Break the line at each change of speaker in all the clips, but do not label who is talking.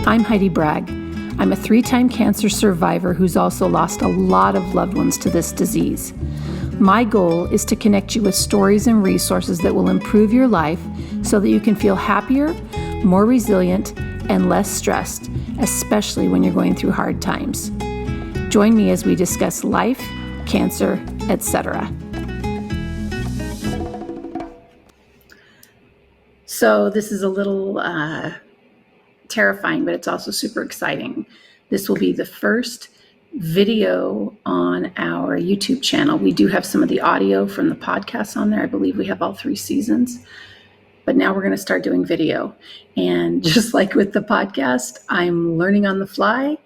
I'm Heidi Bragg. I'm a 3-time cancer survivor who's also lost a lot of loved ones to this disease. My goal is to connect you with stories and resources that will improve your life so that you can feel happier, more resilient, and less stressed, especially when you're going through hard times. Join me as we discuss life, cancer, etc. So this is a little terrifying, but it's also super exciting. This will be the first video on our YouTube channel. We do have some of the audio from the podcast on there. I believe we have all 3 seasons, but now we're going to start doing video. And just like with the podcast, I'm learning on the fly,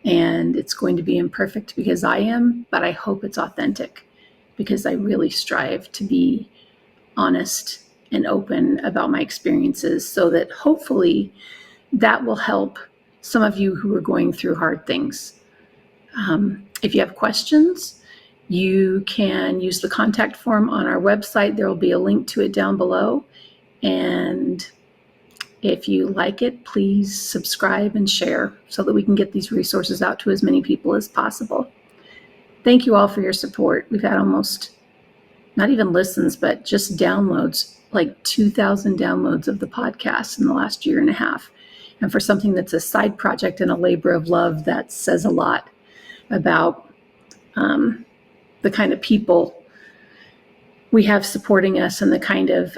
and it's going to be imperfect because I am, but I hope it's authentic because I really strive to be honest and open about my experiences so that hopefully that will help some of you who are going through hard things. If you have questions, you can use the contact form on our website. There will be a link to it down below. And if you like it, please subscribe and share so that we can get these resources out to as many people as possible. Thank you all for your support. We've had almost, not even listens, but just downloads, like 2,000 downloads of the podcast in the last year and a half. And for something that's a side project and a labor of love, that says a lot about the kind of people we have supporting us and the kind of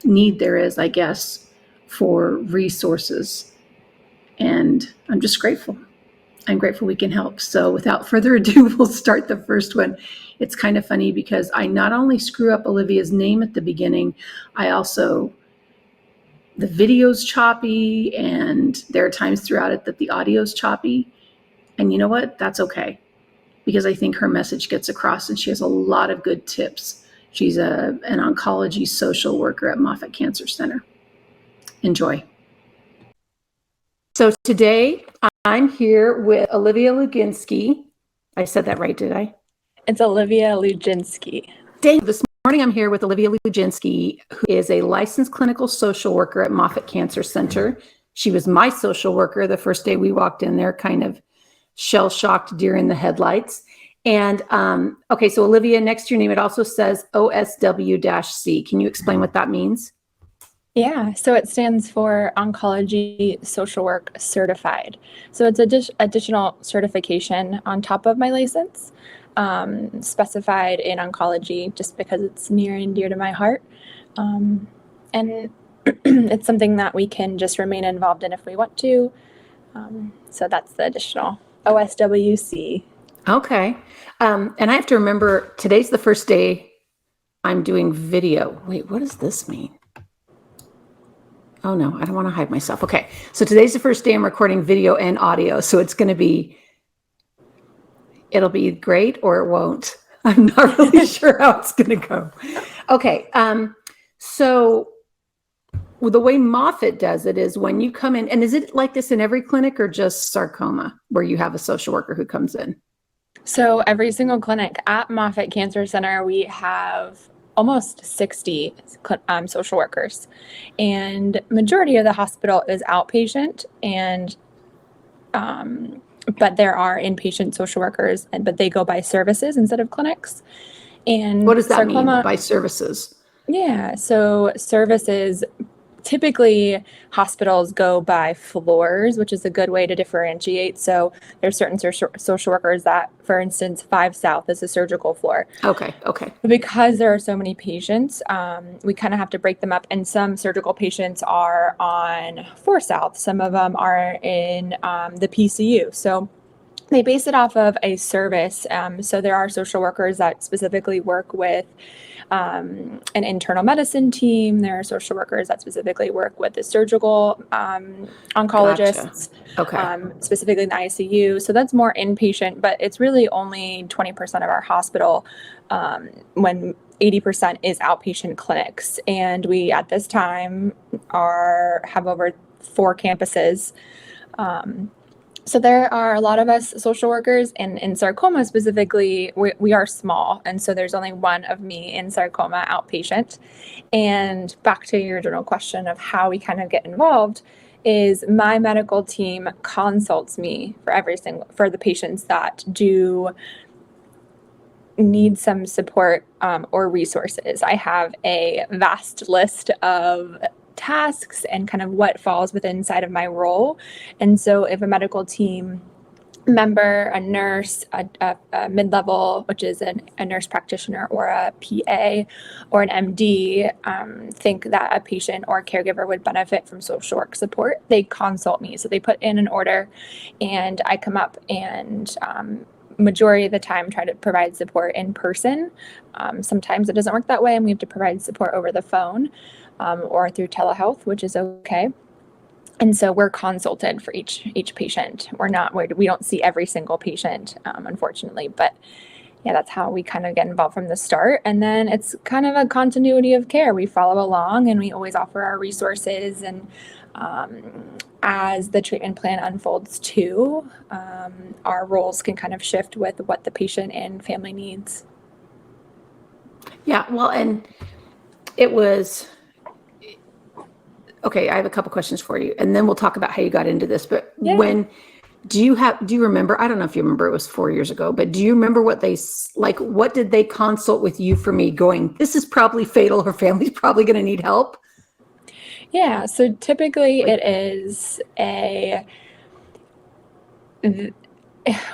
need there is, I guess, for resources. And I'm just grateful. I'm grateful we can help. So without further ado, we'll start the first one. It's kind of funny because I not only screw up Olivia's name at the beginning, the video's choppy, and there are times throughout it that the audio's choppy. And you know what? That's okay, because I think her message gets across and she has a lot of good tips. She's an oncology social worker at Moffitt Cancer Center. Enjoy. So today I'm here with Olivia Luginski. I said that right, did I?
It's Olivia Luginski.
This morning I'm here with Olivia Luginski, who is a licensed clinical social worker at Moffitt Cancer Center. She was my social worker the first day we walked in there, kind of shell-shocked, deer in the headlights. And okay, so Olivia, next to your name, it also says OSW-C. Can you explain what that means?
Yeah, so it stands for Oncology Social Work Certified. So it's additional certification on top of my license, specified in oncology just because it's near and dear to my heart. And it's something that we can just remain involved in if we want to. So that's the additional OSW-C.
Okay. And I have to remember, today's the first day I'm doing video. Wait, what does this mean? Oh no, I don't want to hide myself. Okay. So today's the first day I'm recording video and audio. So it'll be great or it won't. I'm not really sure how it's going to go. Okay. So the way Moffitt does it is when you come in, and is it like this in every clinic or just sarcoma where you have a social worker who comes in?
So every single clinic at Moffitt Cancer Center, we have almost 60 social workers, and majority of the hospital is outpatient, and but there are inpatient social workers, but they go by services instead of clinics. And
what does that mean by services?
Yeah, so services, typically hospitals go by floors, which is a good way to differentiate. So there's certain social workers that, for instance, 5 South is a surgical floor.
Okay.
But because there are so many patients, we kind of have to break them up. And some surgical patients are on 4 South. Some of them are in the PCU. So they base it off of a service. So there are social workers that specifically work with an internal medicine team. There are social workers that specifically work with the surgical oncologists,
Gotcha. Okay.
Specifically in the ICU. So that's more inpatient, but it's really only 20% of our hospital when 80% is outpatient clinics. And we, at this time, have over 4 campuses. So there are a lot of us social workers, and in sarcoma specifically, we are small. And so there's only one of me in sarcoma outpatient. And back to your original question of how we kind of get involved is my medical team consults me for the patients that do need some support or resources. I have a vast list of tasks and kind of what falls within inside of my role. And so if a medical team member, a nurse, a mid-level, which is a nurse practitioner, or a PA or an MD, think that a patient or caregiver would benefit from social work support, they consult me. So they put in an order and I come up and majority of the time try to provide support in person. Sometimes it doesn't work that way and we have to provide support over the phone or through telehealth, which is okay. And so we're consulted for each patient. We don't see every single patient, unfortunately, but yeah, that's how we kind of get involved from the start. And then it's kind of a continuity of care. We follow along and we always offer our resources. And as the treatment plan unfolds too, our roles can kind of shift with what the patient and family needs.
Yeah, well, and it was, okay, I have a couple questions for you, and then we'll talk about how you got into this. But
Yeah.
do you remember, I don't know if you remember, it was 4 years ago, but do you remember what did they consult with you for me going, this is probably fatal, her family's probably going to need help?
Yeah, so typically it is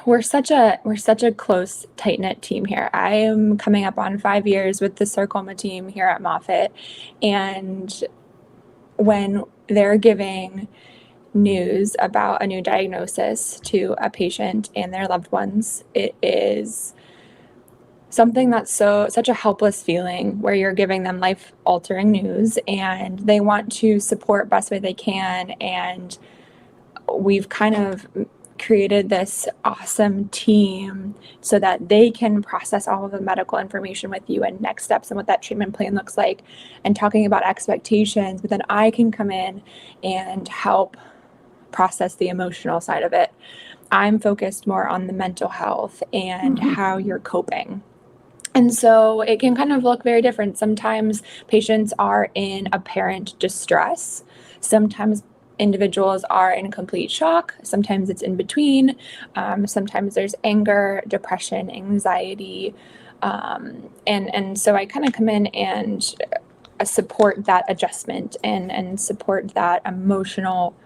we're such a close, tight-knit team here. I am coming up on 5 years with the sarcoma team here at Moffitt, and when they're giving news about a new diagnosis to a patient and their loved ones, it is something that's such a helpless feeling where you're giving them life-altering news and they want to support best way they can. And we've kind of created this awesome team so that they can process all of the medical information with you and next steps and what that treatment plan looks like and talking about expectations. But then I can come in and help process the emotional side of it. I'm focused more on the mental health and how you're coping. And so it can kind of look very different. Sometimes patients are in apparent distress. Sometimes individuals are in complete shock. Sometimes it's in between. Sometimes there's anger, depression, anxiety. And so I kind of come in and support that adjustment and support that emotional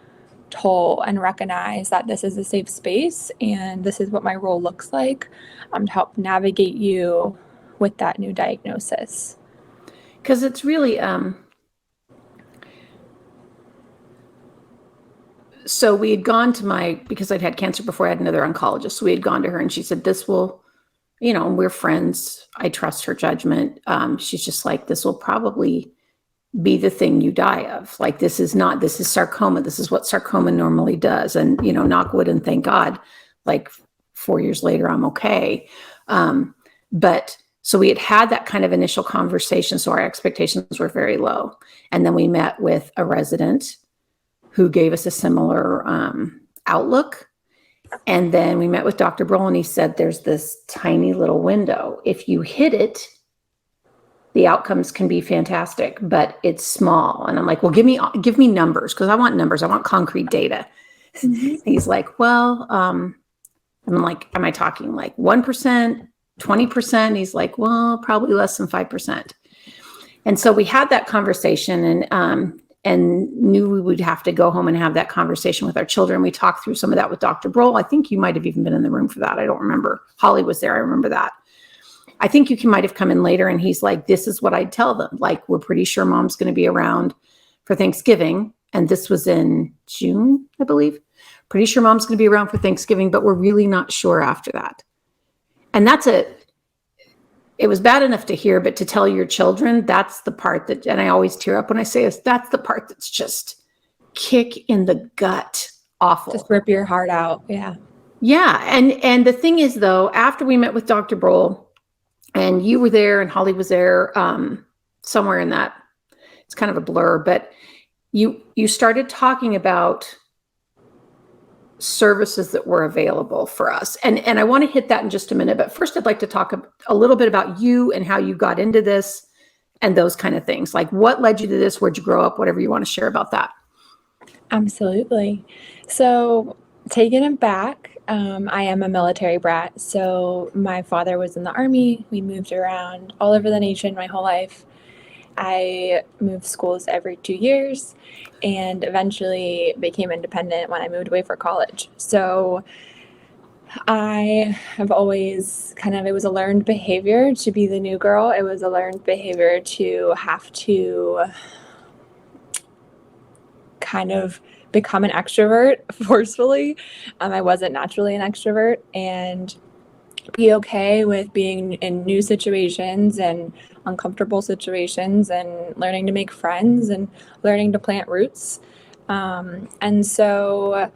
toll and recognize that this is a safe space and this is what my role looks like to help navigate you with that new diagnosis.
Because it's really, so we had gone to because I'd had cancer before, I had another oncologist. So we had gone to her and she said, this will, we're friends. I trust her judgment. She's just like, this will probably be the thing you die of. Like, this is sarcoma. This is what sarcoma normally does. And, knock wood and thank God, like 4 years later, I'm okay. But so we had that kind of initial conversation. So our expectations were very low. And then we met with a resident who gave us a similar outlook. And then we met with Dr. Broll and he said, there's this tiny little window. If you hit it, the outcomes can be fantastic, but it's small. And I'm like, well, give me numbers, because I want numbers. I want concrete data. He's like, well, I'm like, am I talking like 1%, 20%? He's like, well, probably less than 5%. And so we had that conversation and knew we would have to go home and have that conversation with our children. We talked through some of that with Dr. Broll. I think you might have even been in the room for that. I don't remember. Holly was there. I remember that. I think you might have come in later, and he's like, this is what I'd tell them. Like, we're pretty sure mom's going to be around for Thanksgiving. And this was in June, I believe. Pretty sure mom's going to be around for Thanksgiving, but we're really not sure after that. And it was bad enough to hear, but to tell your children, that's the part that, and I always tear up when I say this, that's the part that's just kick in the gut awful.
Just rip your heart out. Yeah.
Yeah. And the thing is, though, after we met with Dr. Broll, and you were there and Holly was there, somewhere in that, it's kind of a blur, but you started talking about services that were available for us. And I want to hit that in just a minute. But first, I'd like to talk a little bit about you and how you got into this and those kind of things. Like, what led you to this? Where'd you grow up? Whatever you want to share about that.
Absolutely. So, taking it back, I am a military brat. So, my father was in the Army. We moved around all over the nation my whole life. I moved schools every 2 years and eventually became independent when I moved away for college. So, I have always it was a learned behavior to be the new girl. It was a learned behavior to have to kind of become an extrovert forcefully. I wasn't naturally an extrovert, and be okay with being in new situations and uncomfortable situations and learning to make friends and learning to plant roots. And so,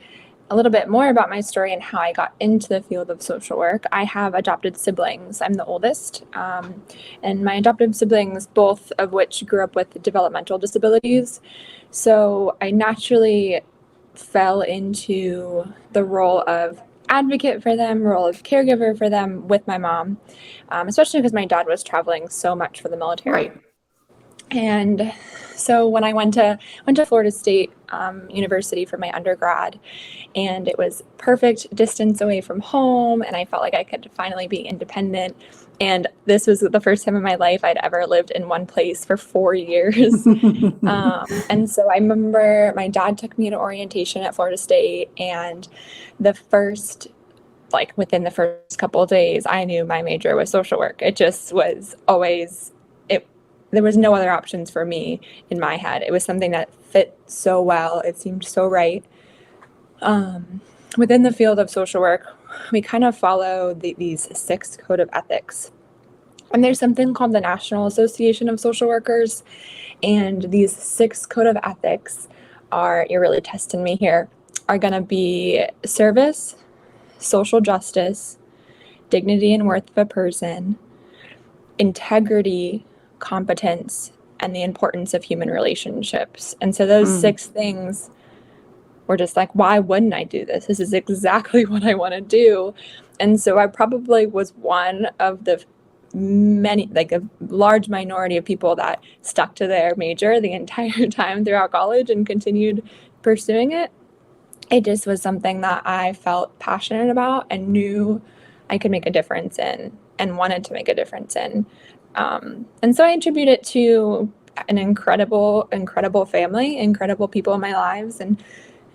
a little bit more about my story and how I got into the field of social work. I have adopted siblings. I'm the oldest. And my adoptive siblings, both of which grew up with developmental disabilities. So I naturally fell into the role of advocate for them, role of caregiver for them with my mom, especially because my dad was traveling so much for the military.
Right.
And so when I went to Florida State University for my undergrad, and it was perfect distance away from home, and I felt like I could finally be independent. And this was the first time in my life I'd ever lived in one place for 4 years. And so I remember my dad took me to orientation at Florida State, and the first, like within the first couple of days, I knew my major was social work. It just was always it. There was no other options for me in my head. It was something that fit so well. It seemed so right. Within the field of social work, we kind of follow these 6 code of ethics. And there's something called the National Association of Social Workers. And these 6 code of ethics are, you're really testing me here, are going to be service, social justice, dignity and worth of a person, integrity, competence, and the importance of human relationships. And so those 6 things were just like, why wouldn't I do this? This is exactly what I want to do. And so I probably was one of the many, like a large minority of people that stuck to their major the entire time throughout college and continued pursuing it. It just was something that I felt passionate about and knew I could make a difference in and wanted to make a difference in. And so I attribute it to an incredible family, incredible people in my lives, and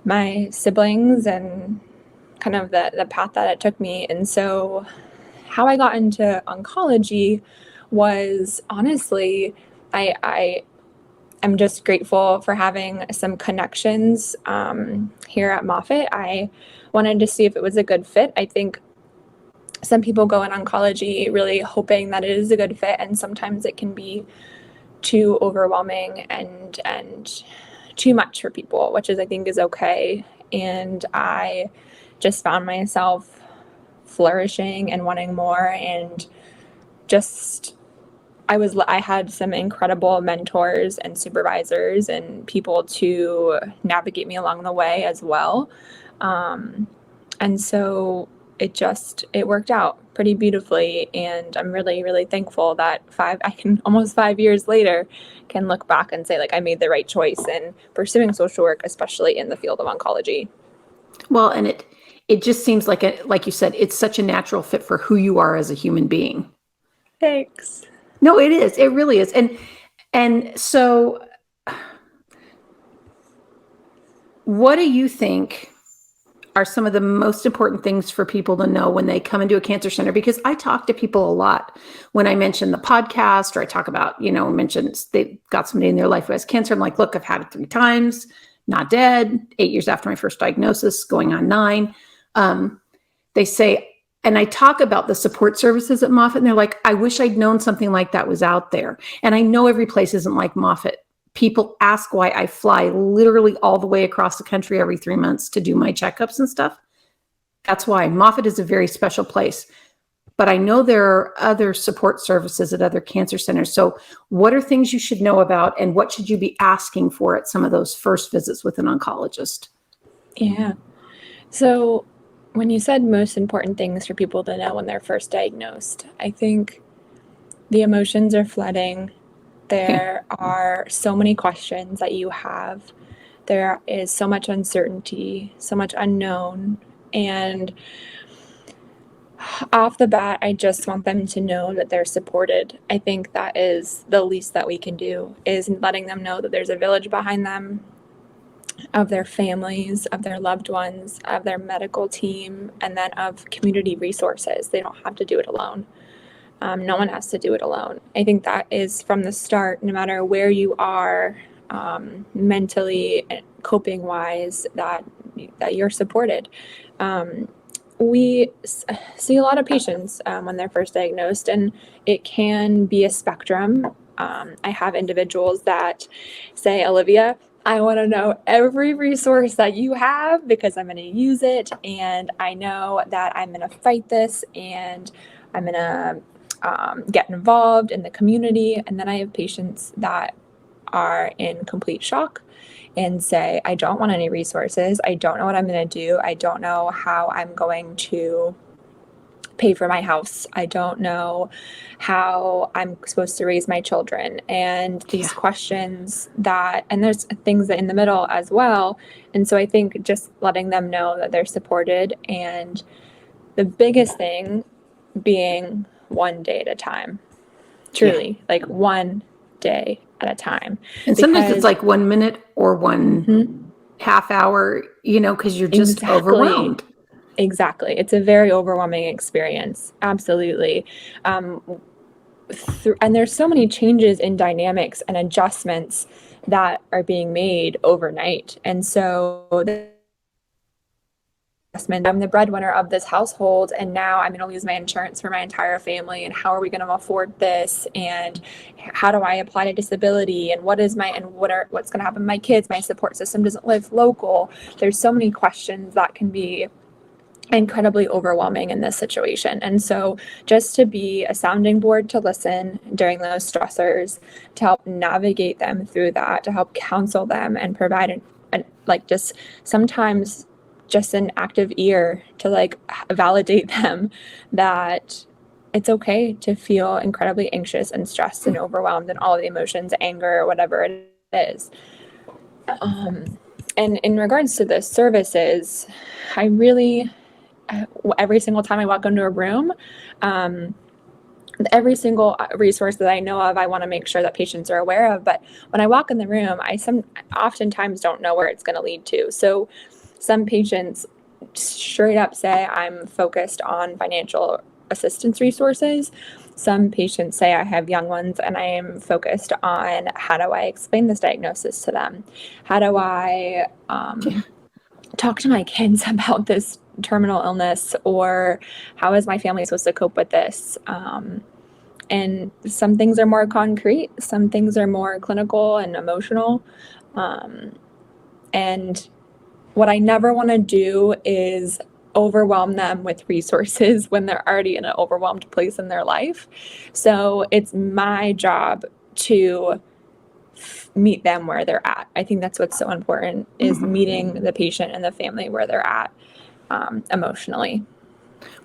my siblings, and kind of the path that it took me. And so how I got into oncology was honestly, I am just grateful for having some connections here at Moffitt. I wanted to see if it was a good fit. I think some people go in oncology really hoping that it is a good fit, and sometimes it can be too overwhelming and too much for people, which I think is okay. And I just found myself flourishing and wanting more, and just I had some incredible mentors and supervisors and people to navigate me along the way as well. And so it worked out pretty beautifully, and I'm really thankful that I can almost 5 years later can look back and say, like, I made the right choice in pursuing social work, especially in the field of oncology.
Well, and it just seems like like you said, it's such a natural fit for who you are as a human being.
Thanks.
No, it is. It really is. And so what do you think are some of the most important things for people to know when they come into a cancer center? Because I talk to people a lot when I mention the podcast, or I talk about, mention they've got somebody in their life who has cancer. I'm like, look, I've had it 3 times, not dead, 8 years after my first diagnosis, going on 9. They say, and I talk about the support services at Moffitt, and they're like, I wish I'd known something like that was out there. And I know every place isn't like Moffitt. People ask why I fly literally all the way across the country every 3 months to do my checkups and stuff. That's why Moffitt is a very special place. But I know there are other support services at other cancer centers. So what are things you should know about, and what should you be asking for at some of those first visits with an oncologist?
Yeah. So when you said most important things for people to know when they're first diagnosed, I think the emotions are flooding. There are so many questions that you have. There is so much uncertainty, so much unknown, and off the bat, I just want them to know that they're supported. I think that is the least that we can do, is letting them know that there's a village behind them, of their families, of their loved ones, of their medical team, and then of community resources. They don't have to do it alone. No one has to do it alone. I think that is from the start, no matter where you are, mentally, coping wise, that you're supported. We see a lot of patients when they're first diagnosed, and it can be a spectrum. I have individuals that say, Olivia, I want to know every resource that you have because I'm going to use it, and I know that I'm going to fight this, and I'm going to get involved in the community. And then I have patients that are in complete shock and say, I don't want any resources. I don't know what I'm going to do. I don't know how I'm going to pay for my house. I don't know how I'm supposed to raise my children. And these questions and there's things that in the middle as well. And so I think just letting them know that they're supported, and the biggest thing being one day at a time, truly, like one day at a time.
And sometimes it's like 1 minute or one half hour, because you're just overwhelmed.
Exactly. It's a very overwhelming experience. Absolutely. And there's so many changes in dynamics and adjustments that are being made overnight. And so I'm the breadwinner of this household, and now I'm going to lose my insurance for my entire family, and how are we going to afford this, and how do I apply to disability, and what's going to happen to my kids? My support system doesn't live local. There's so many questions that can be incredibly overwhelming in this situation. And so just to be a sounding board to listen during those stressors, to help navigate them through that, to help counsel them and provide just sometimes just an active ear to validate them that it's okay to feel incredibly anxious and stressed and overwhelmed and all the emotions, anger, whatever it is. And in regards to the services, I really, every single time I walk into a room, every single resource that I know of, I want to make sure that patients are aware of. But when I walk in the room, I oftentimes don't know where it's going to lead to. So some patients straight up say, I'm focused on financial assistance resources. Some patients say, I have young ones and I am focused on how do I explain this diagnosis to them? How do I talk to my kids about this terminal illness, or how is my family supposed to cope with this? And some things are more concrete, some things are more clinical and emotional. And what I never want to do is overwhelm them with resources when they're already in an overwhelmed place in their life. So it's my job to meet them where they're at. I think that's what's so important, is meeting the patient and the family where they're at emotionally.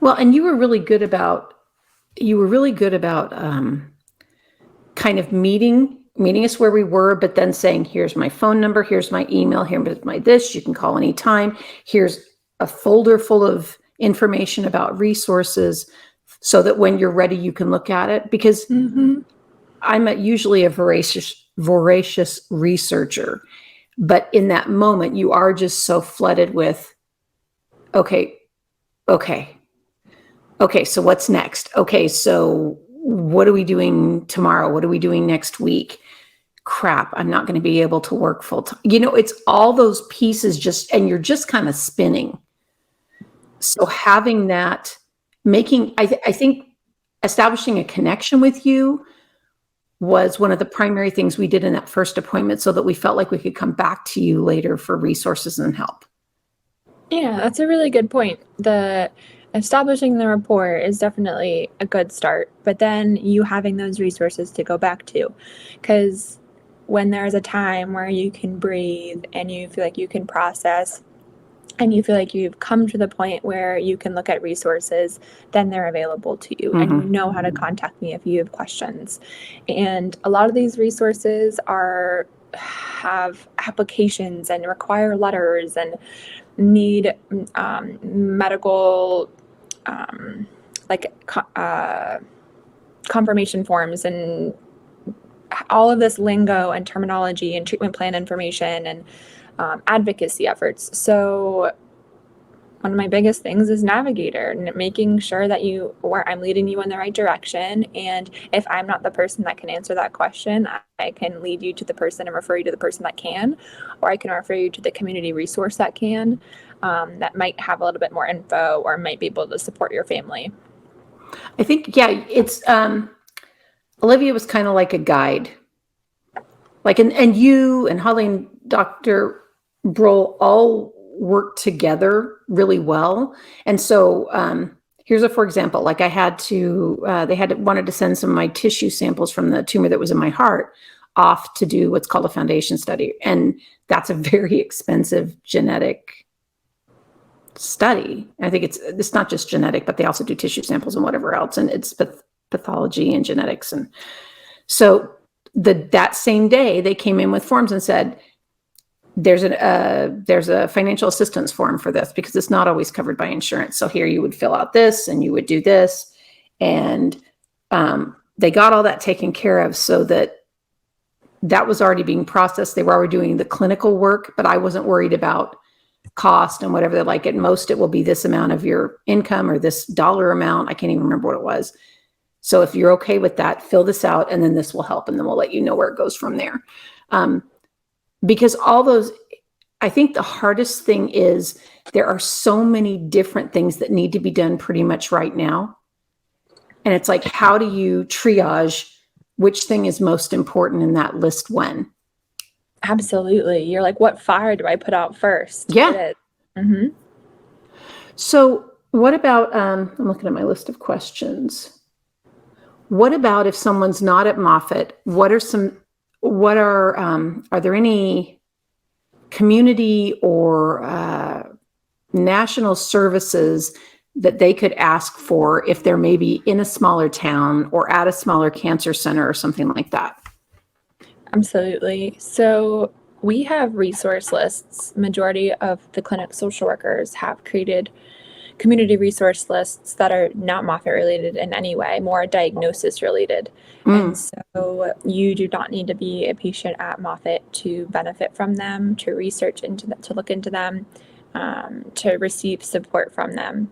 Well, and you were really good about kind of meeting us where we were, but then saying, here's my phone number, here's my email, here's my this, you can call anytime. Here's a folder full of information about resources so that when you're ready, you can look at it. Because I'm usually a voracious researcher, but in that moment, you are just so flooded with, okay, so what's next? Okay, so what are we doing tomorrow? What are we doing next week? Crap, I'm not going to be able to work full time. It's all those pieces and you're just kind of spinning. So having that, I think establishing a connection with you was one of the primary things we did in that first appointment, so that we felt like we could come back to you later for resources and help.
Yeah, that's a really good point. Establishing the rapport is definitely a good start, but then you having those resources to go back to, because when there's a time where you can breathe and you feel like you can process and you feel like you've come to the point where you can look at resources, then they're available to you and you know how to contact me if you have questions. And a lot of these resources are have applications and require letters and need medical confirmation forms and all of this lingo and terminology and treatment plan information and advocacy efforts. So one of my biggest things is navigator, and making sure that I'm leading you in the right direction. And if I'm not the person that can answer that question, I can lead you to the person and refer you to the person that can, or I can refer you to the community resource that can, that might have a little bit more info or might be able to support your family.
I think, yeah, it's, Olivia was kind of like a guide. Like, and you and Holly and Dr. Brohl all work together really well. And so here's for example, like I had to, wanted to send some of my tissue samples from the tumor that was in my heart off to do what's called a foundation study. And that's a very expensive genetic study. I think it's not just genetic, but they also do tissue samples and whatever else. And it's pathology and genetics. And so that same day they came in with forms and said, there's a financial assistance form for this because it's not always covered by insurance. So here you would fill out this and you would do this. And they got all that taken care of so that was already being processed. They were already doing the clinical work, but I wasn't worried about cost and whatever. They're like, at most it will be this amount of your income or this dollar amount. I can't even remember what it was. So if you're okay with that, fill this out and then this will help. And then we'll let you know where it goes from there. Because all those, I think the hardest thing is there are so many different things that need to be done pretty much right now. And it's like, how do you triage which thing is most important in that list when?
Absolutely. You're like, what fire do I put out first?
Yeah. Mm-hmm. So what about, I'm looking at my list of questions. What about if someone's not at Moffitt? Are there any community or national services that they could ask for if they're maybe in a smaller town or at a smaller cancer center or something like that?
Absolutely. So we have resource lists. Majority of the clinic social workers have created community resource lists that are not Moffitt related in any way, more diagnosis related. And so you do not need to be a patient at Moffitt to benefit from them, to research into them, to look into them, to receive support from them.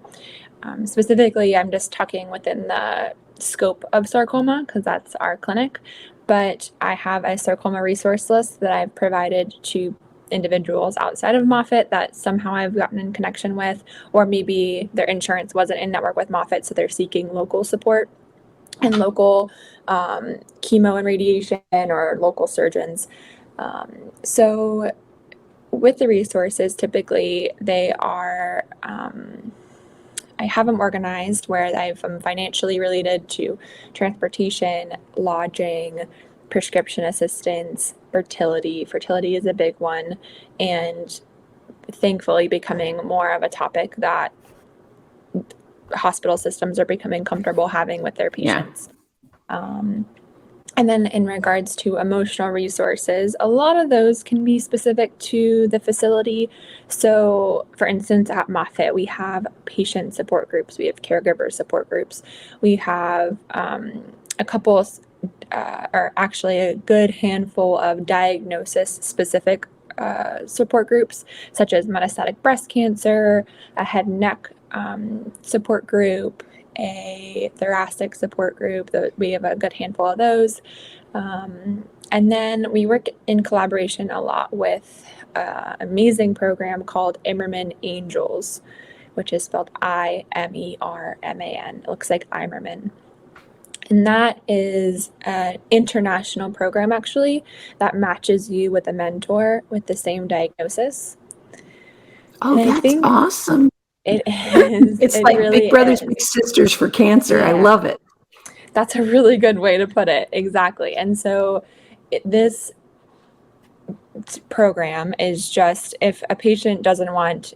Specifically, I'm just talking within the scope of sarcoma because that's our clinic, but I have a sarcoma resource list that I've provided to individuals outside of Moffitt that somehow I've gotten in connection with, or maybe their insurance wasn't in network with Moffitt, so they're seeking local support and local chemo and radiation or local surgeons. So with the resources, typically they are, I have them organized where I'm financially related to transportation, lodging, prescription assistance, fertility. Fertility is a big one, and thankfully becoming more of a topic that hospital systems are becoming comfortable having with their patients. Yeah. And then in regards to emotional resources, a lot of those can be specific to the facility. So for instance, at Moffitt, we have patient support groups, we have caregiver support groups, we have a couple or actually a good handful of diagnosis-specific support groups, such as metastatic breast cancer, a head and neck support group, a thoracic support group. We have a good handful of those. And then we work in collaboration a lot with an amazing program called Imerman Angels, which is spelled I-M-E-R-M-A-N. It looks like Imerman. And that is an international program, actually, that matches you with a mentor with the same diagnosis.
Oh, and that's awesome.
It is.
It's like really big brothers, big sisters for cancer. Yeah. I love it.
That's a really good way to put it. Exactly. And so this program is just, if a patient doesn't want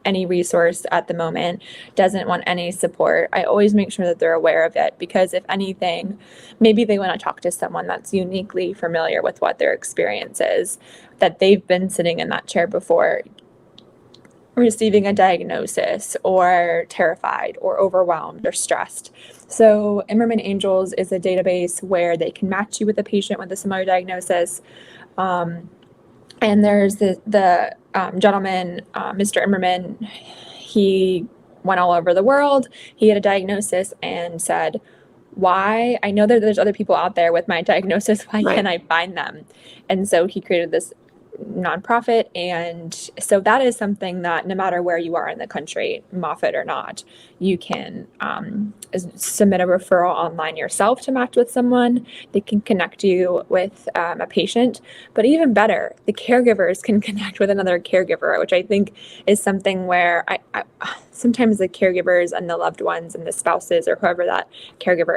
any resource at the moment, doesn't want any support, I always make sure that they're aware of it, because if anything, maybe they want to talk to someone that's uniquely familiar with what their experience is, that they've been sitting in that chair before, receiving a diagnosis, or terrified or overwhelmed or stressed. So Imerman Angels is a database where they can match you with a patient with a similar diagnosis. And there's the gentleman, Mr. Imerman, he went all over the world. He had a diagnosis and said, why? I know that there's other people out there with my diagnosis. Why can't I find them? And so he created this nonprofit. And so that is something that no matter where you are in the country, Moffitt or not, you can submit a referral online yourself to match with someone. They can connect you with a patient, but even better, the caregivers can connect with another caregiver, which I think is something where I sometimes the caregivers and the loved ones and the spouses or whoever that caregiver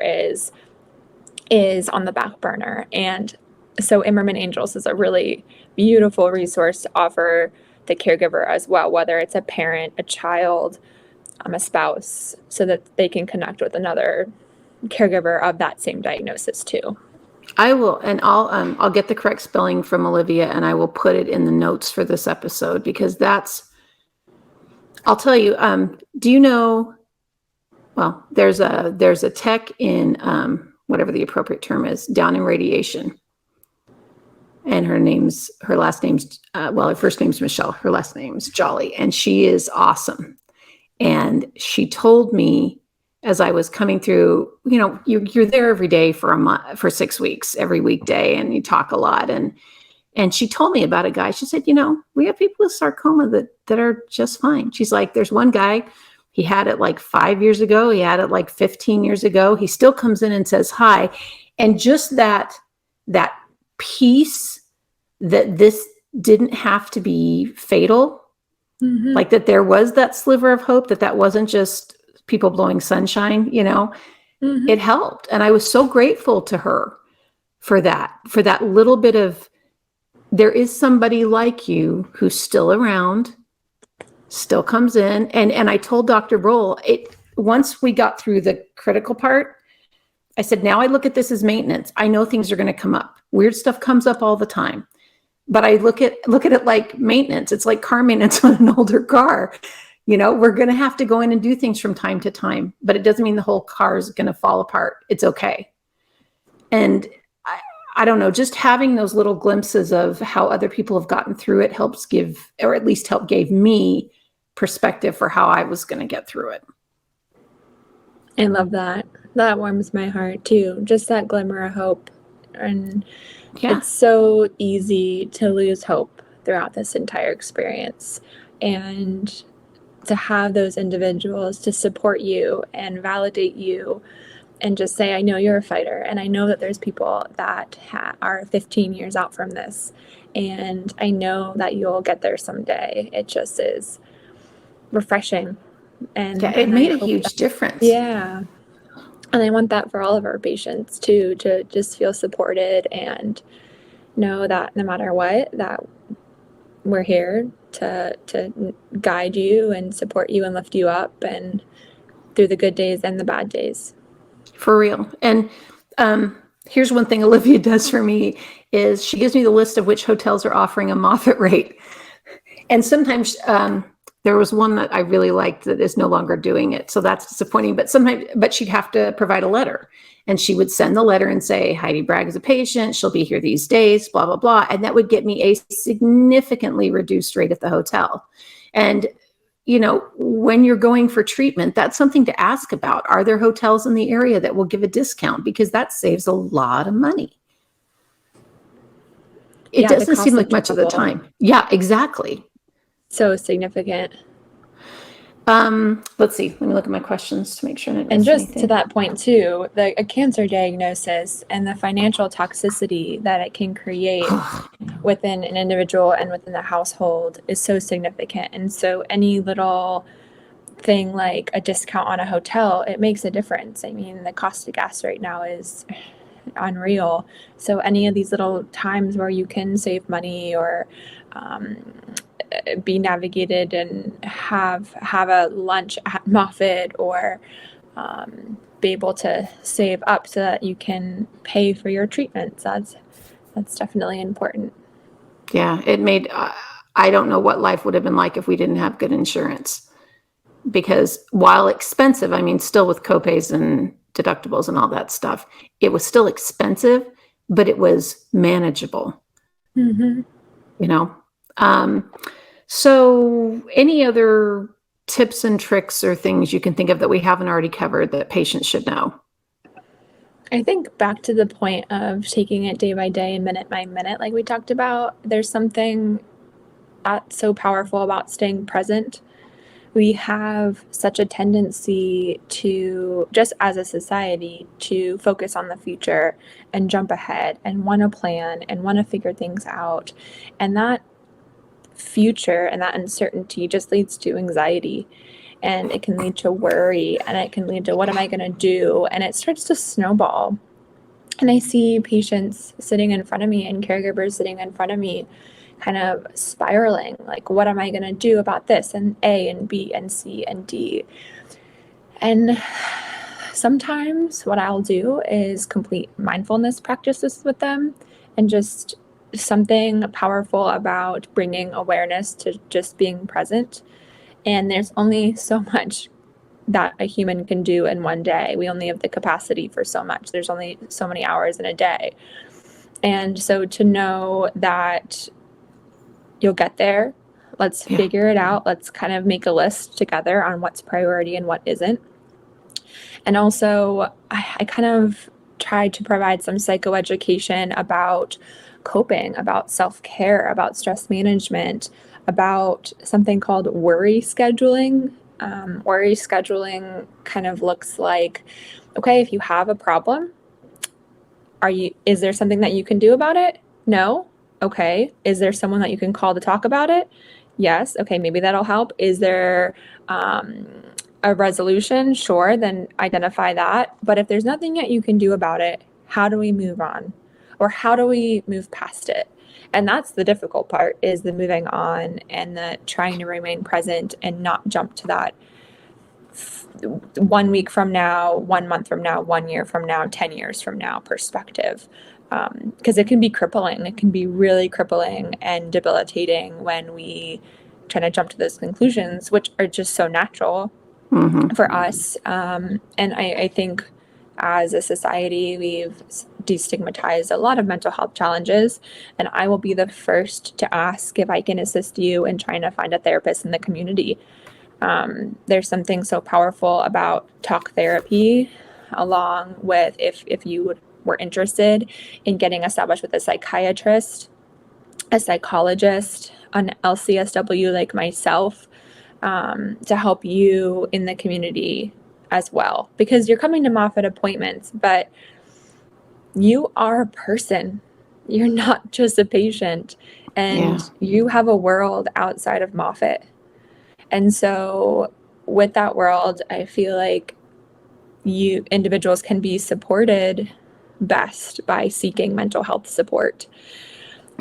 is on the back burner. And so Imerman Angels is a really beautiful resource to offer the caregiver as well, whether it's a parent, a child, a spouse, so that they can connect with another caregiver of that same diagnosis too.
I will, and I'll get the correct spelling from Olivia, and I will put it in the notes for this episode, because I'll tell you, do you know, well, there's a tech in, whatever the appropriate term is, down in radiation. And her last name's, her first name's Michelle, her last name's Jolly, and she is awesome. And she told me as I was coming through, you're there every day for a month, for 6 weeks, every weekday, and you talk a lot. And she told me about a guy. She said, we have people with sarcoma that are just fine. She's like, there's one guy, he had it like 5 years ago. He had it like 15 years ago. He still comes in and says hi. And just that piece that this didn't have to be fatal, like that there was that sliver of hope, that wasn't just people blowing sunshine, it helped. And I was so grateful to her for that little bit of, there is somebody like you who's still around, still comes in. And I told Dr. Brohl, once we got through the critical part, I said, now I look at this as maintenance. I know things are going to come up. Weird stuff comes up all the time. But I look at it like maintenance. It's like car maintenance on an older car. We're going to have to go in and do things from time to time, but it doesn't mean the whole car is going to fall apart. It's okay. And I don't know, just having those little glimpses of how other people have gotten through it helps give, or at least gave me perspective for how I was going to get through it.
I love that. That warms my heart too. Just that glimmer of hope. And it's so easy to lose hope throughout this entire experience. And to have those individuals to support you and validate you and just say, I know you're a fighter, and I know that there's people that are 15 years out from this, and I know that you'll get there someday. It just is refreshing. And
it made a huge difference.
Yeah. And I want that for all of our patients too, to just feel supported and know that no matter what, that we're here to guide you and support you and lift you up, and through the good days and the bad days.
For real. And here's one thing Olivia does for me is she gives me the list of which hotels are offering a Moffitt rate. And sometimes there was one that I really liked that is no longer doing it. So that's disappointing. But she'd have to provide a letter. And she would send the letter and say, Heidi Bragg is a patient. She'll be here these days, blah, blah, blah. And that would get me a significantly reduced rate at the hotel. And, when you're going for treatment, that's something to ask about. Are there hotels in the area that will give a discount? Because that saves a lot of money. It doesn't seem like much of the time. Yeah, exactly.
So significant.
Let's see. Let me look at my questions to make sure I didn't miss
And just
anything.
to that point too, a cancer diagnosis and the financial toxicity that it can create within an individual and within the household is so significant. And so any little thing like a discount on a hotel, it makes a difference. I mean, the cost of gas right now is unreal. So any of these little times where you can save money or be navigated and have a lunch at Moffitt, or be able to save up so that you can pay for your treatments. That's definitely important.
Yeah, it made, I don't know what life would have been like if we didn't have good insurance. Because while expensive, I mean, still with copays and deductibles and all that stuff, it was still expensive, but it was manageable,
Mm-hmm.
you know? So any other tips and tricks or things you can think of that we haven't already covered that patients should know?
I think back to the point of taking it day by day and minute by minute, like we talked about, there's something that's so powerful about staying present. We have such a tendency to, just as a society, to focus on the future and jump ahead and want to plan and want to figure things out. And that future and that uncertainty just leads to anxiety, and it can lead to worry, and it can lead to what am I going to do? And it starts to snowball. And I see patients sitting in front of me and caregivers sitting in front of me kind of spiraling, like, what am I going to do about this? And A and B and C and D. And sometimes what I'll do is complete mindfulness practices with them, and just something powerful about bringing awareness to just being present. And there's only so much that a human can do in one day. We only have the capacity for so much. There's only so many hours in a day. And so to know that you'll get there, let's figure it out. Let's kind of make a list together on what's priority and what isn't. And also, I kind of tried to provide some psychoeducation about coping, about self-care, about stress management, about something called worry scheduling. Worry scheduling kind of looks like, okay, if you have a problem, is there something that you can do about it? No. Okay. Is there someone that you can call to talk about it? Yes. Okay. Maybe that'll help. Is there a resolution? Sure. Then identify that. But if there's nothing yet you can do about it, how do we move on? Or how do we move past it? And that's the difficult part, is the moving on and the trying to remain present and not jump to that 1 week from now, 1 month from now, 1 year from now, 10 years from now perspective. Because it can be crippling. It can be really crippling and debilitating when we try to jump to those conclusions, which are just so natural for us. And I think as a society, we've destigmatized a lot of mental health challenges. And I will be the first to ask if I can assist you in trying to find a therapist in the community. There's something so powerful about talk therapy, along with if you were interested in getting established with a psychiatrist, a psychologist, an LCSW like myself, to help you in the community as well. Because you're coming to Moffitt appointments, but you are a person. You're not just a patient, and you have a world outside of Moffitt. And so with that world, I feel like individuals can be supported best by seeking mental health support.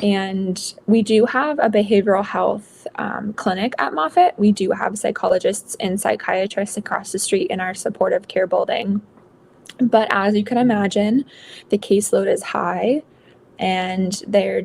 And we do have a behavioral health clinic at Moffitt. We do have psychologists and psychiatrists across the street in our supportive care building. But as you can imagine, the caseload is high, and there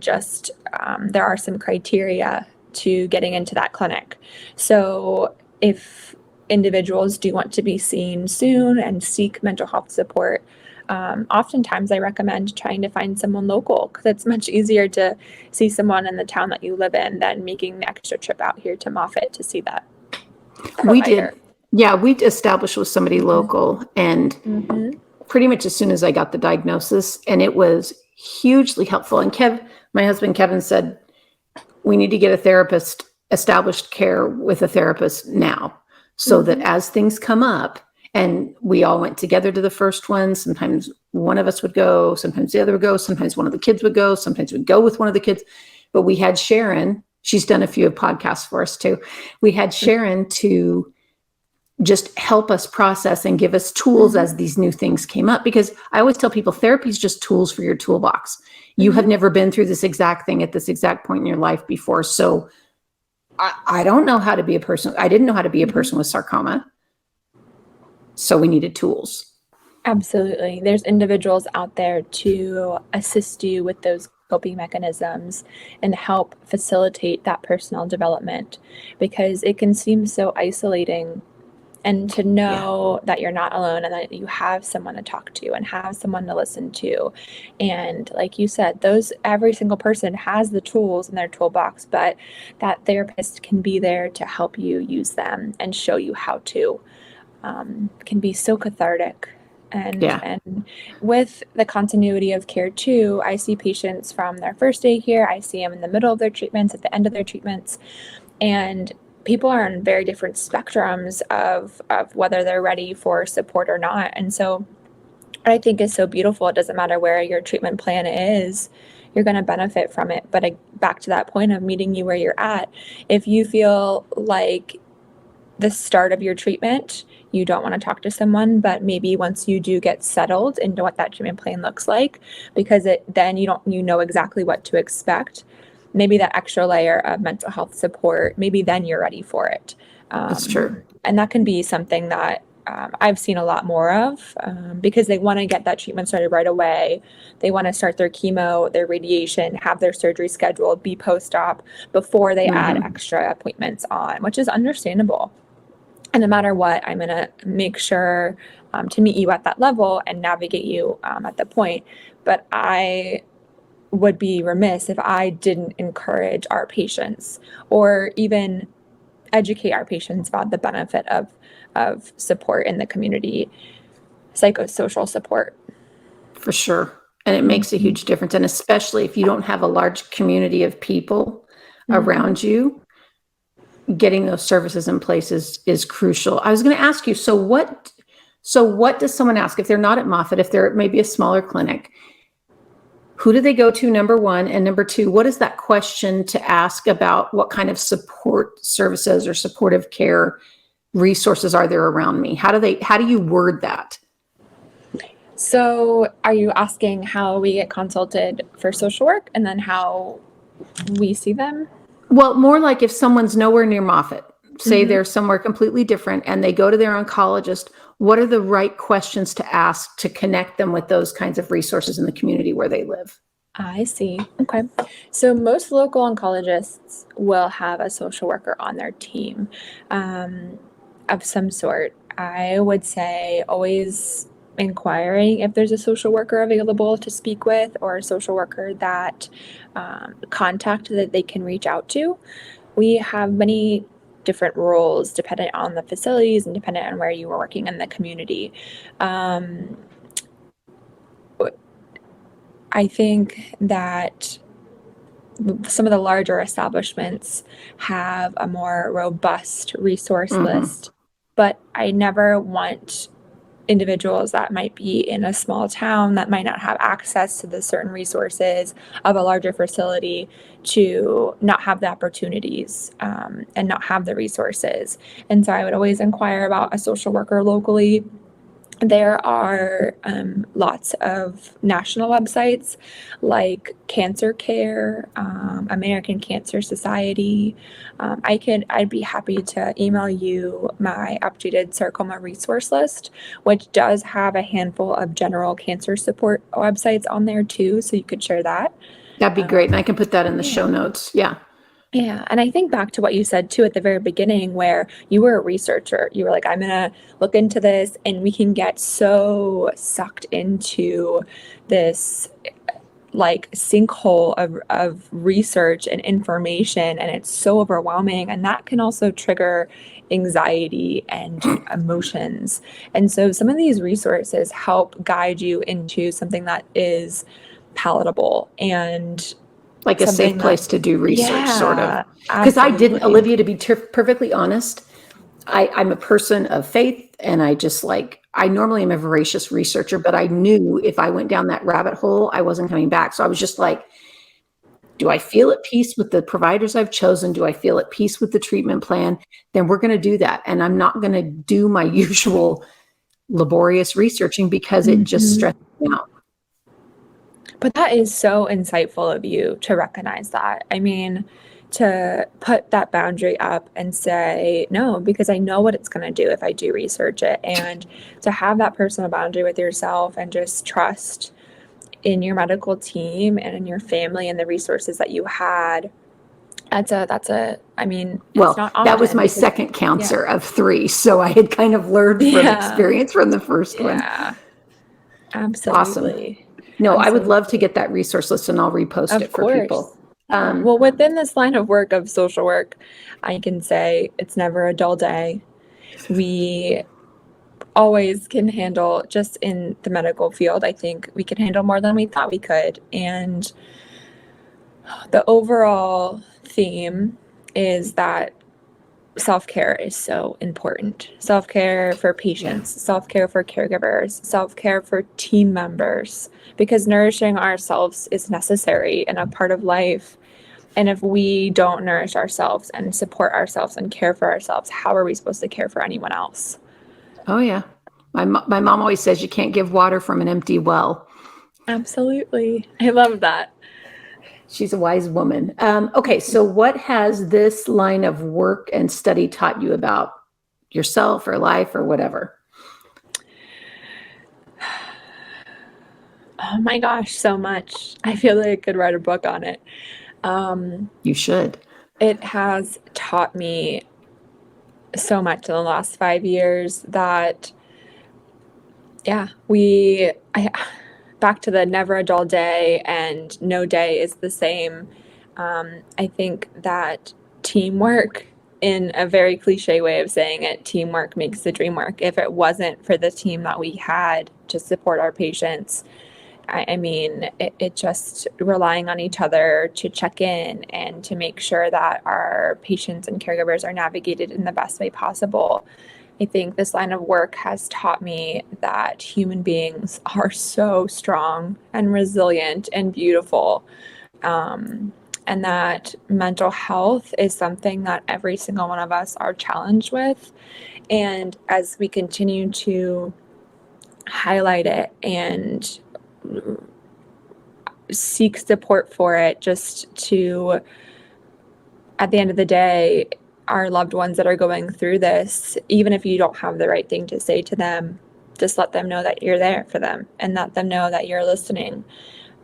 are some criteria to getting into that clinic. So if individuals do want to be seen soon and seek mental health support, oftentimes I recommend trying to find someone local, because it's much easier to see someone in the town that you live in than making the extra trip out here to Moffitt to see that provider.
We did. Yeah, we established with somebody local, and pretty much as soon as I got the diagnosis, and it was hugely helpful. And my husband Kevin said, we need to get a therapist, established care with a therapist now, so that as things come up, and we all went together to the first one. Sometimes one of us would go, sometimes the other would go, sometimes one of the kids would go, sometimes we'd go with one of the kids. But we had Sharon, she's done a few podcasts for us too. We had Sharon to just help us process and give us tools as these new things came up. Because I always tell people, therapy is just tools for your toolbox. You have never been through this exact thing at this exact point in your life before. So I don't know how to be a person. I didn't know how to be a person with sarcoma. So we needed tools.
Absolutely. There's individuals out there to assist you with those coping mechanisms and help facilitate that personal development, because it can seem so isolating. And to know that you're not alone and that you have someone to talk to and have someone to listen to. And like you said, every single person has the tools in their toolbox, but that therapist can be there to help you use them and show you how to. Can be so cathartic. And with the continuity of care too, I see patients from their first day here. I see them in the middle of their treatments, at the end of their treatments, and people are on very different spectrums of whether they're ready for support or not. And so what I think is so beautiful, it doesn't matter where your treatment plan is, you're going to benefit from it. But back to that point of meeting you where you're at, if you feel like the start of your treatment, you don't want to talk to someone, but maybe once you do get settled into what that treatment plan looks like, because then you know exactly what to expect, maybe that extra layer of mental health support, maybe then you're ready for it.
That's true.
And that can be something that I've seen a lot more of, because they want to get that treatment started right away. They want to start their chemo, their radiation, have their surgery scheduled, be post-op before they add extra appointments on, which is understandable. And no matter what, I'm going to make sure to meet you at that level and navigate you at the point. But I would be remiss if I didn't encourage our patients or even educate our patients about the benefit of support in the community, psychosocial support.
For sure. And it makes a huge difference. And especially if you don't have a large community of people around you, getting those services in place is crucial. I was going to ask you, so what does someone ask if they're not at Moffitt, if they're maybe a smaller clinic? Who do they go to, number one? And number two, what is that question to ask about what kind of support services or supportive care resources are there around me? How do you word that?
So are you asking how we get consulted for social work and then how we see them?
Well, more like if someone's nowhere near Moffitt, say they're somewhere completely different and they go to their oncologist, what are the right questions to ask to connect them with those kinds of resources in the community where they live?
I see. Okay. So most local oncologists will have a social worker on their team of some sort. I would say always inquiring if there's a social worker available to speak with or a social worker that contact that they can reach out to. We have many different roles dependent on the facilities and dependent on where you are working in the community. I think that some of the larger establishments have a more robust resource list, but I never want individuals that might be in a small town that might not have access to the certain resources of a larger facility to not have the opportunities and not have the resources. And so I would always inquire about a social worker locally. There are lots of national websites like Cancer Care, American Cancer Society. I'd be happy to email you my updated sarcoma resource list, which does have a handful of general cancer support websites on there too, so you could share that.
That'd be great. And I can put that in the show notes. Yeah.
Yeah. And I think back to what you said too at the very beginning, where you were a researcher. You were like, I'm going to look into this, and we can get so sucked into this like sinkhole of research and information, and it's so overwhelming. And that can also trigger anxiety and emotions. And so some of these resources help guide you into something that is palatable and
like a safe place to do research, sort of. Because I didn't, Olivia, to be perfectly honest, I'm a person of faith, and I normally am a voracious researcher, but I knew if I went down that rabbit hole, I wasn't coming back. So I was just like, do I feel at peace with the providers I've chosen? Do I feel at peace with the treatment plan? Then we're going to do that. And I'm not going to do my usual laborious researching because it just stresses me out.
But that is so insightful of you to recognize that. I mean, to put that boundary up and say no, because I know what it's going to do if I do research it, and to have that personal boundary with yourself and just trust in your medical team and in your family and the resources that you had. I mean,
Well,
it's not often,
that was my
because,
second cancer of 3. So I had kind of learned from experience from the first one.
Yeah, absolutely.
Awesome. No, I would love to get that resource list, and I'll repost it for people.
Well, within this line of work of social work, I can say it's never a dull day. We always can handle, just in the medical field, I think we can handle more than we thought we could. And the overall theme is that self-care is so important. Self-care for patients, self-care for caregivers, self-care for team members, because nourishing ourselves is necessary and a part of life. And if we don't nourish ourselves and support ourselves and care for ourselves, how are we supposed to care for anyone else?
Oh, yeah. My mom always says you can't give water from an empty well.
Absolutely. I love that.
She's a wise woman. Okay, so what has this line of work and study taught you about yourself or life or whatever?
Oh my gosh, so much. I feel like I could write a book on it.
You should.
It has taught me so much in the last 5 years that, back to the never a dull day and no day is the same. I think that teamwork, in a very cliche way of saying it, teamwork makes the dream work. If it wasn't for the team that we had to support our patients, I mean, it just relying on each other to check in and to make sure that our patients and caregivers are navigated in the best way possible. I think this line of work has taught me that human beings are so strong and resilient and beautiful, and that mental health is something that every single one of us are challenged with. And as we continue to highlight it and seek support for it, just to, at the end of the day, our loved ones that are going through this, even if you don't have the right thing to say to them, just let them know that you're there for them and let them know that you're listening.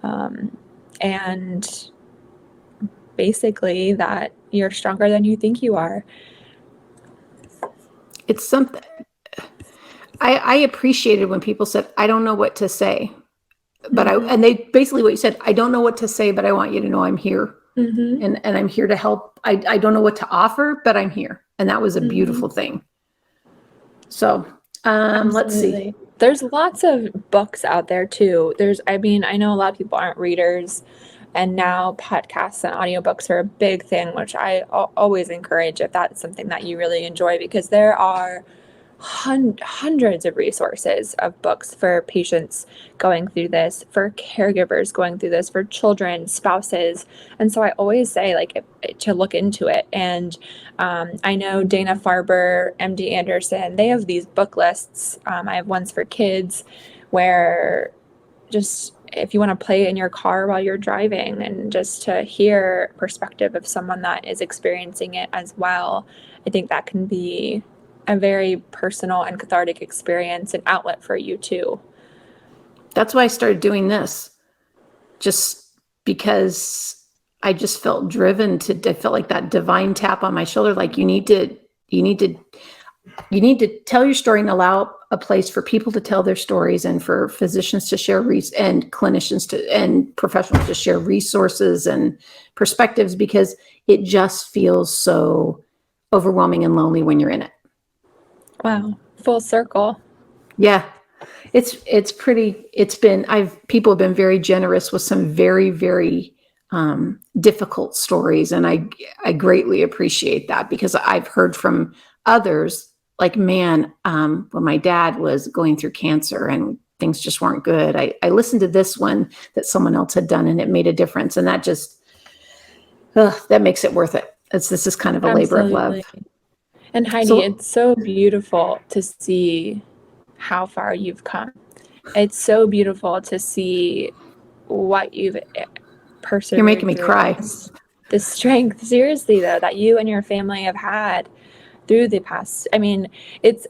And basically that you're stronger than you think you are.
It's something I appreciated when people said, I don't know what to say. But and they basically what you said, I don't know what to say, but I want you to know I'm here. And I'm here to help. I don't know what to offer, but I'm here. And that was a beautiful thing. So let's see.
There's lots of books out there too. I know a lot of people aren't readers, and now podcasts and audiobooks are a big thing, which I always encourage if that's something that you really enjoy, because there are hundreds of resources of books for patients going through this, for caregivers going through this, for children, spouses. And so I always say to look into it. And I know Dana-Farber, MD Anderson, they have these book lists. I have ones for kids where just if you want to play in your car while you're driving and just to hear perspective of someone that is experiencing it as well, I think that can be a very personal and cathartic experience, an outlet for you too.
That's why I started doing this, just because I just felt driven I felt like that divine tap on my shoulder. Like you need to tell your story and allow a place for people to tell their stories, and for physicians to share and clinicians and professionals to share resources and perspectives, because it just feels so overwhelming and lonely when you're in it.
Wow. Full circle. Yeah.
People have been very generous with some very, very difficult stories. And I greatly appreciate that, because I've heard from others like, man, when my dad was going through cancer and things just weren't good, I listened to this one that someone else had done and it made a difference. And that just, that makes it worth it. This is kind of a labor of love.
And Heidi, it's so beautiful to see how far you've come. It's so beautiful to see what you've persevered.
You're making me cry.
the strength, seriously though, that you and your family have had through the past. I mean,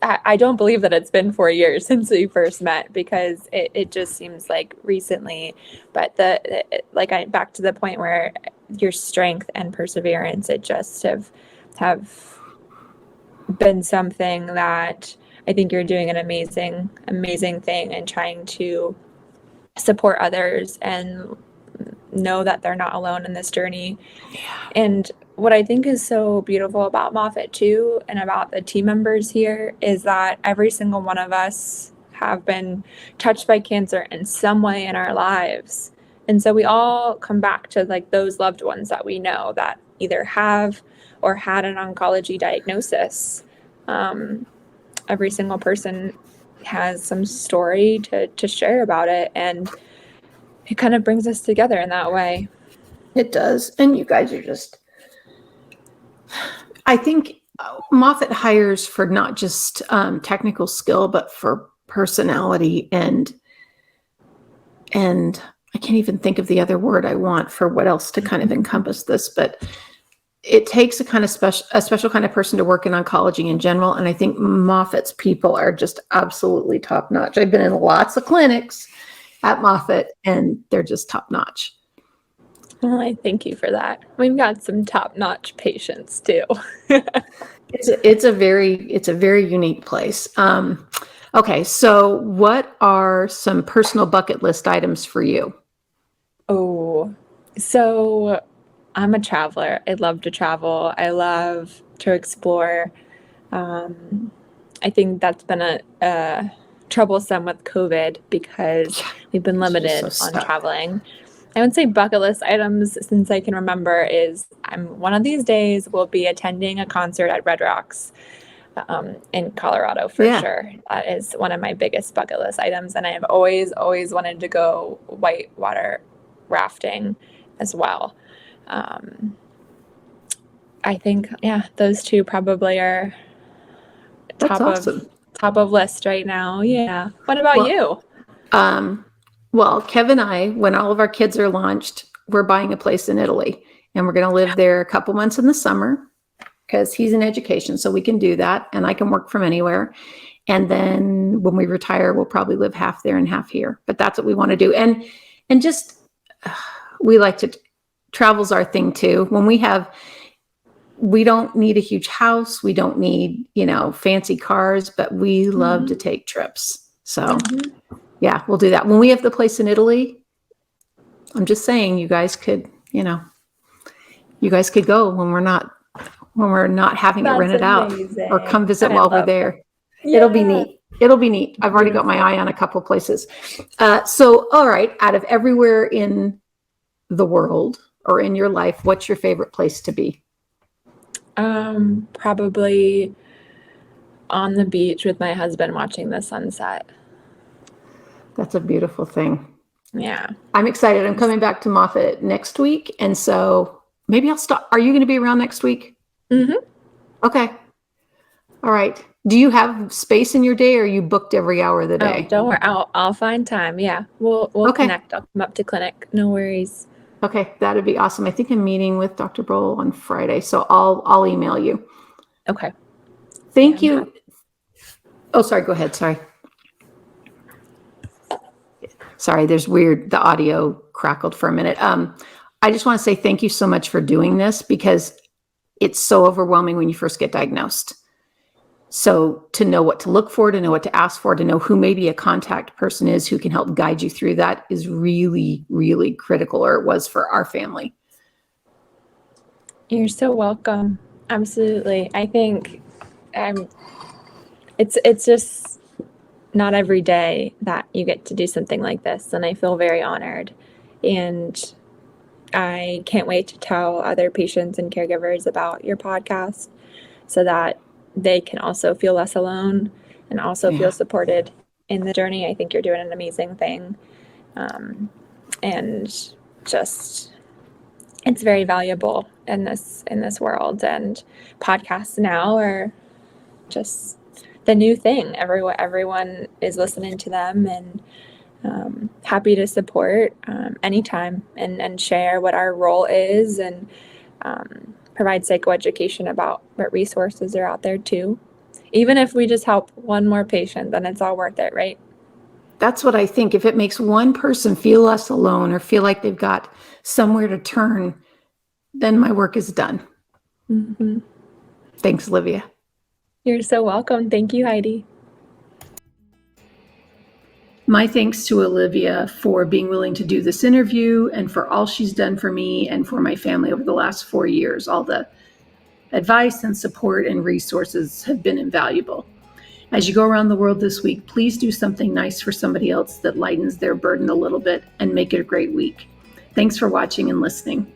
I don't believe that it's been 4 years since we first met, because it just seems like recently. But back to the point where your strength and perseverance, it just have been something that I think you're doing an amazing thing, and trying to support others and know that they're not alone in this journey.
Yeah.
And what I think is so beautiful about Moffitt too, and about the team members here, is that every single one of us have been touched by cancer in some way in our lives. And so we all come back to like those loved ones that we know that either have or had an oncology diagnosis. Every single person has some story to share about it, and it kind of brings us together in that way.
It does. And you guys are just, I think Moffitt hires for not just technical skill, but for personality and I can't even think of the other word I want for what else to kind of encompass this, but it takes a special kind of person to work in oncology in general. And I think Moffitt's people are just absolutely top notch. I've been in lots of clinics at Moffitt and they're just top notch.
Well, I thank you for that. We've got some top-notch patients too.
It's a very unique place. Okay, so what are some personal bucket list items for you?
Oh, so I'm a traveler. I love to travel. I love to explore. I think that's been a troublesome with COVID, because we've been limited on traveling. I would say bucket list items, since I can remember, is one of these days will be attending a concert at Red Rocks in Colorado for sure. That is one of my biggest bucket list items. And I have always wanted to go whitewater rafting as well. I think, those two probably are top of list right now. Yeah. What about you?
Well, Kev and I, when all of our kids are launched, we're buying a place in Italy, and we're going to live there a couple months in the summer because he's in education, so we can do that, and I can work from anywhere. And then when we retire, we'll probably live half there and half here. But that's what we want to do, and just we like to travel's our thing too. We don't need a huge house, we don't need fancy cars, but we love to take trips. So. Yeah, we'll do that. When we have the place in Italy, I'm just saying you guys could go when we're not having it rented out, or come visit while we're there. Yeah. It'll be neat. I've already got my eye on a couple places. So, all right, out of everywhere in the world or in your life, what's your favorite place to be?
Probably on the beach with my husband watching the sunset.
That's a beautiful thing.
Yeah.
I'm excited. I'm coming back to Moffitt next week. And so maybe I'll stop. Are you going to be around next week?
Mm-hmm.
Okay. All right. Do you have space in your day, or are you booked every hour of the day?
Oh, don't worry. I'll find time. Yeah. We'll connect. I'll come up to clinic. No worries.
Okay. That'd be awesome. I think I'm meeting with Dr. Broll on Friday, so I'll email you.
Okay.
Thank you. Oh, sorry. Go ahead. Sorry, the audio crackled for a minute. I just want to say thank you so much for doing this, because it's so overwhelming when you first get diagnosed. So to know what to look for, to know what to ask for, to know who maybe a contact person is who can help guide you through that is really, really critical, or it was for our family.
You're so welcome. Absolutely. I think it's just not every day that you get to do something like this, and I feel very honored, and I can't wait to tell other patients and caregivers about your podcast so that they can also feel less alone and also feel supported in the journey. I think you're doing an amazing thing, and just it's very valuable in this world, and podcasts now are just the new thing. Everyone is listening to them, and happy to support anytime and share what our role is, and provide psychoeducation about what resources are out there too. Even if we just help one more patient, then it's all worth it, right?
That's what I think. If it makes one person feel less alone or feel like they've got somewhere to turn, then my work is done.
Mm-hmm.
Thanks, Olivia.
You're so welcome. Thank you, Heidi.
My thanks to Olivia for being willing to do this interview and for all she's done for me and for my family over the last 4 years. All the advice and support and resources have been invaluable. As you go around the world this week, please do something nice for somebody else that lightens their burden a little bit and make it a great week. Thanks for watching and listening.